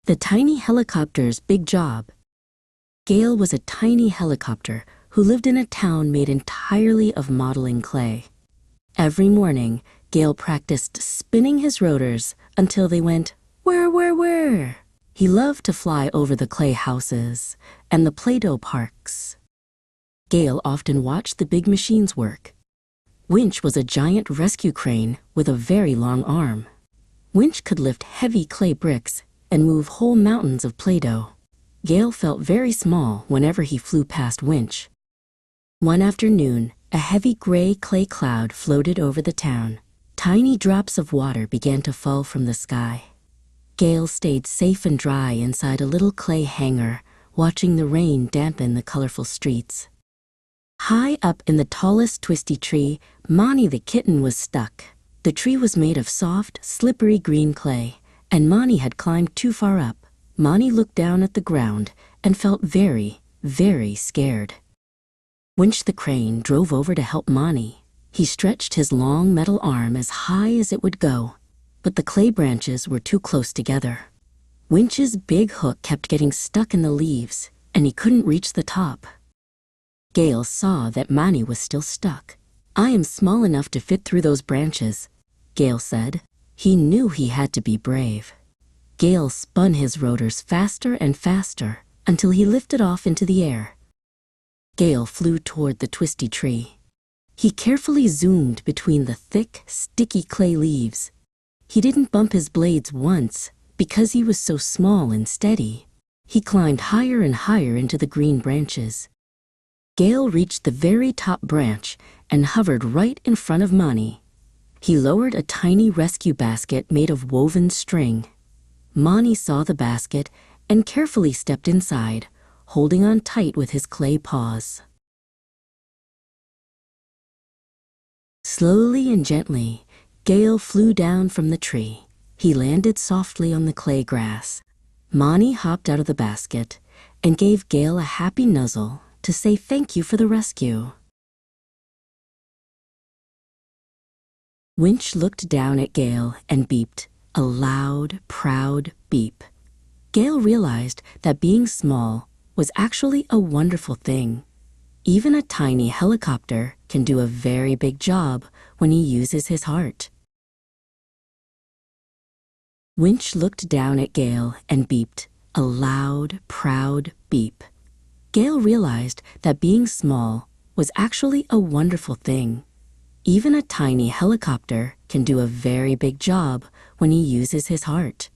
The tiny helicopter's big job. Gail was a tiny helicopter who lived in a town made entirely of modeling clay. Every morning, Gail practiced spinning his rotors until they went whir. He loved to fly over the clay houses and the Play-Doh parks. Gail often watched the big machines work. Winch was a giant rescue crane with a very long arm. Winch could lift heavy clay bricks and move whole mountains of Play-Doh. Gail felt very small whenever he flew past Winch. One afternoon, a heavy gray clay cloud floated over the town. Tiny drops of water began to fall from the sky. Gail stayed safe and dry inside a little clay hangar, watching the rain dampen the colorful streets. High up in the tallest twisty tree, Monty the kitten was stuck. The tree was made of soft, slippery green clay, and Monty had climbed too far up. Monty looked down at the ground and felt very, very scared. Winch the crane drove over to help Monty. He stretched his long metal arm as high as it would go, but the clay branches were too close together. Winch's big hook kept getting stuck in the leaves, and he couldn't reach the top. Gail saw that Monty was still stuck. "I am small enough to fit through those branches," Gail said. He knew he had to be brave. Gail spun his rotors faster and faster until he lifted off into the air. Gail flew toward the twisty tree. He carefully zoomed between the thick, sticky clay leaves. He didn't bump his blades once because he was so small and steady. He climbed higher and higher into the green branches. Gail reached the very top branch and hovered right in front of Monty. He lowered a tiny rescue basket made of woven string. Monty saw the basket and carefully stepped inside, holding on tight with his clay paws. Slowly and gently, Gail flew down from the tree. He landed softly on the clay grass. Monty hopped out of the basket and gave Gail a happy nuzzle to say thank you for the rescue. Winch looked down at Gail and beeped, a loud, proud beep. Gail realized that being small was actually a wonderful thing. Even a tiny helicopter can do a very big job when he uses his heart. Winch looked down at Gail and beeped, a loud, proud beep. Gail realized that being small was actually a wonderful thing. Even a tiny helicopter can do a very big job when he uses his heart.